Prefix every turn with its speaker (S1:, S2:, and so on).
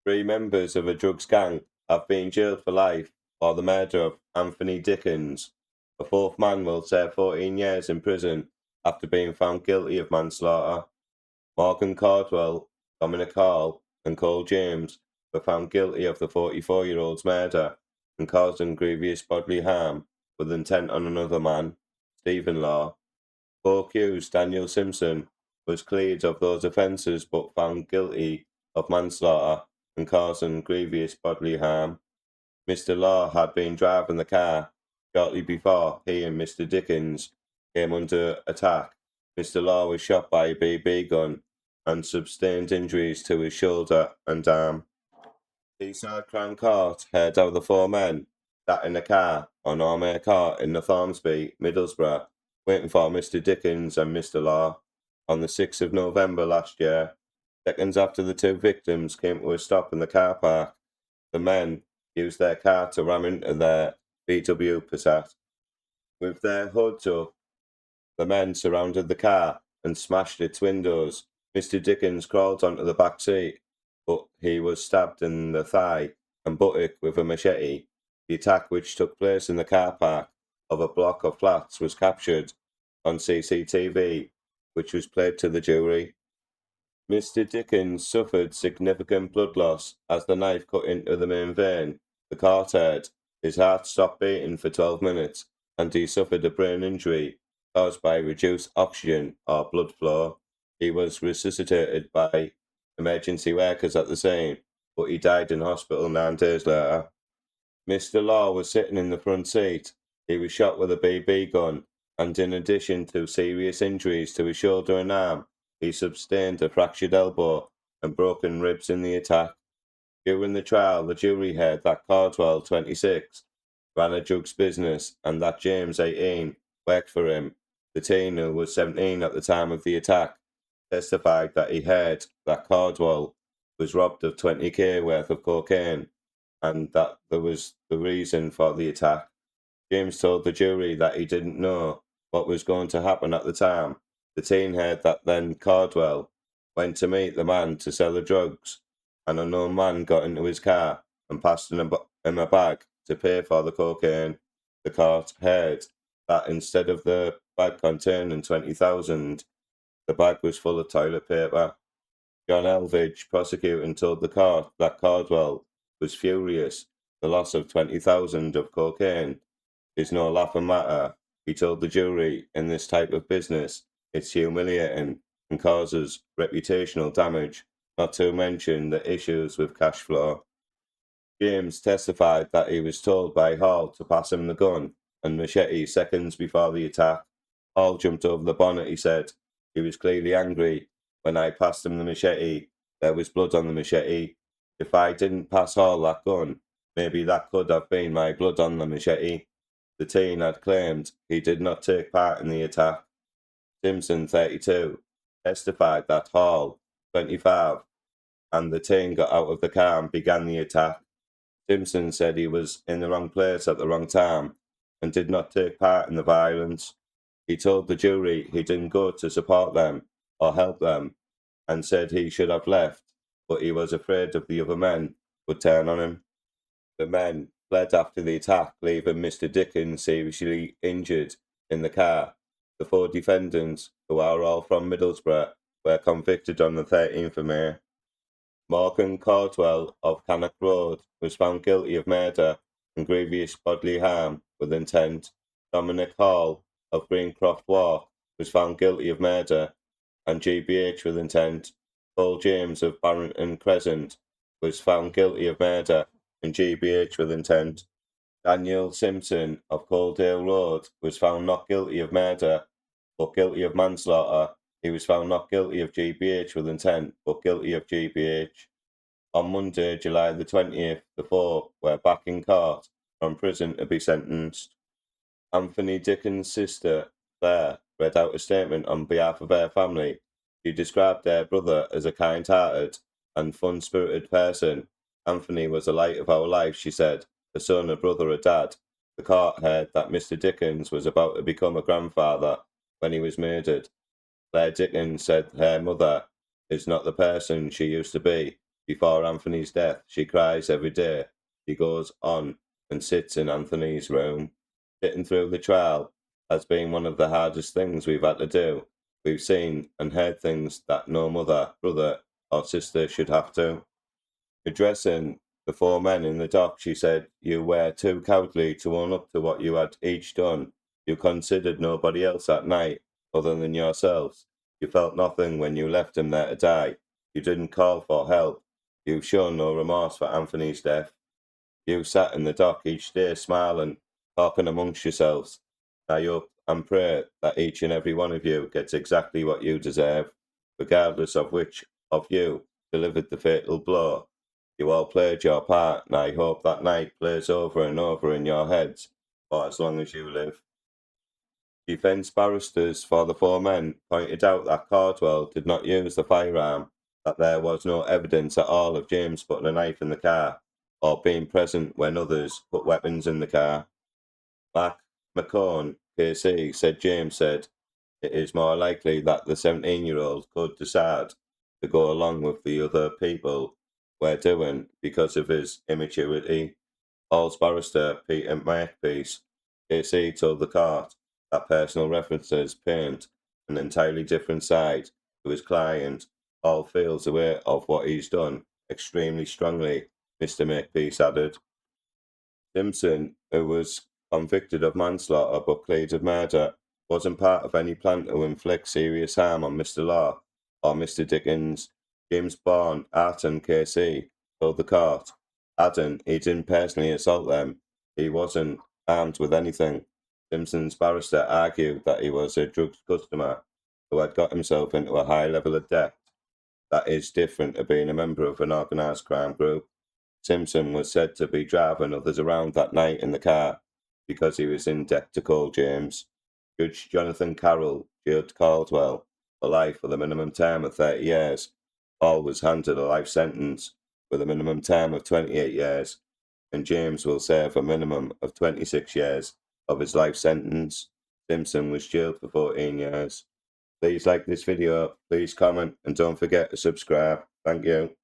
S1: Three members of a drugs gang have been jailed for life for the murder of Anthony Dickens. A fourth man will serve 14 years in prison after being found guilty of manslaughter. Morgan Caldwell, Dominic Hall, and Cole James were found guilty of the 44-year-old's murder and causing grievous bodily harm with intent on another man, Stephen Law. Co-accused Daniel Simpson was cleared of those offences but found guilty of manslaughter and causing grievous bodily harm. Mr. Law had been driving the car shortly before he and Mr. Dickens came under attack. Mr. Law was shot by a BB gun and sustained injuries to his shoulder and arm. Teesside Crown Court heard how the four men sat in a car on Ormay Court in Northamptonby, Middlesbrough, waiting for Mr. Dickens and Mr. Law on the 6th of November last year. Seconds after the two victims came to a stop in the car park, the men used their car to ram into their VW Passat. With their hoods up, the men surrounded the car and smashed its windows. Mr. Dickens crawled onto the back seat, but he was stabbed in the thigh and buttock with a machete. The attack, which took place in the car park of a block of flats, was captured on CCTV, which was played to the jury. Mr. Dickens suffered significant blood loss as the knife cut into the main vein. The court heard his heart stopped beating for 12 minutes, and he suffered a brain injury caused by reduced oxygen or blood flow. He was resuscitated by emergency workers at the scene, but he died in hospital 9 days later. Mr. Law was sitting in the front seat. He was shot with a BB gun, and in addition to serious injuries to his shoulder and arm, he sustained a fractured elbow and broken ribs in the attack. During the trial, the jury heard that Caldwell, 26, ran a drugs business and that James, 18, worked for him. The teen, who was 17 at the time of the attack, testified that he heard that Caldwell was robbed of 20k worth of cocaine and that there was the reason for the attack. James told the jury that he didn't know what was going to happen at the time. The teen heard that then Caldwell went to meet the man to sell the drugs. An unknown man got into his car and passed him a bag to pay for the cocaine. The court heard that instead of the bag containing 20,000, the bag was full of toilet paper. John Elvidge, prosecuting, told the court that Caldwell was furious. The loss of 20,000 of cocaine is no laughing matter. He told the jury, in this type of business, it's humiliating and causes reputational damage, not to mention the issues with cash flow. James testified that he was told by Hall to pass him the gun and machete seconds before the attack. Hall jumped over the bonnet, he said. He was clearly angry. When I passed him the machete, there was blood on the machete. If I didn't pass Hall that gun, maybe that could have been my blood on the machete. The teen had claimed he did not take part in the attack. Simpson, 32, testified that Hall, 25, and the teen got out of the car and began the attack. Simpson said he was in the wrong place at the wrong time and did not take part in the violence. He told the jury he didn't go to support them or help them and said he should have left, but he was afraid of the other men would turn on him. The men fled after the attack, leaving Mr. Dickens seriously injured in the car. The four defendants, who are all from Middlesbrough, were convicted on the 13th of May. Morgan Caldwell of Cannock Road was found guilty of murder and grievous bodily harm with intent. Dominic Hall of Greencroft Walk was found guilty of murder and GBH with intent. Cole James of Barrington Crescent was found guilty of murder and GBH with intent. Daniel Simpson of Coaldale Road was found not guilty of murder but guilty of manslaughter. He was found not guilty of GBH with intent but guilty of GBH. On Monday, July the 20th, the four were back in court from prison to be sentenced. Anthony Dickens' sister, Claire, read out a statement on behalf of her family. She described their brother as a kind-hearted and fun-spirited person. Anthony was the light of our life, she said, a son, a brother, a dad. The court heard that Mr. Dickens was about to become a grandfather when he was murdered. Claire Dickens said her mother is not the person she used to be. Before Anthony's death, she cries every day. She goes on and sits in Anthony's room. Sitting through the trial has been one of the hardest things we've had to do. We've seen and heard things that no mother, brother, or sister should have to. Addressing the four men in the dock, she said, "You were too cowardly to own up to what you had each done. You considered nobody else that night other than yourselves. You felt nothing when you left him there to die. You didn't call for help. You've shown no remorse for Anthony's death. You sat in the dock each day smiling, talking amongst yourselves. I hope and pray that each and every one of you gets exactly what you deserve, regardless of which of you delivered the fatal blow. You all played your part, and I hope that night plays over and over in your heads for as long as you live." Defence barristers for the four men pointed out that Caldwell did not use the firearm, that there was no evidence at all of James putting a knife in the car, or being present when others put weapons in the car. Mac McCone, KC, said James said, "It is more likely that the 17-year-old could decide to go along with the other people were doing because of his immaturity." Hall's barrister, Peter Makepeace, KC, told the court that personal references paint an entirely different side to his client. Hall feels aware of what he's done extremely strongly, Mr. Makepeace added. Simpson, who was convicted of manslaughter but pleaded murder, wasn't part of any plan to inflict serious harm on Mr. Law or Mr. Dickens. James Bourne, Arton, KC, told the court, he didn't personally assault them. He wasn't armed with anything. Simpson's barrister argued that he was a drugs customer who had got himself into a high level of debt. That is different to being a member of an organised crime group. Simpson was said to be driving others around that night in the car because he was in debt to call James. Judge Jonathan Carroll jailed Caldwell for life with a minimum term of 30 years. Hall was handed a life sentence with a minimum term of 28 years, and James will serve a minimum of 26 years of his life sentence. Simpson was jailed for 14 years. Please like this video, please comment, and don't forget to subscribe. Thank you.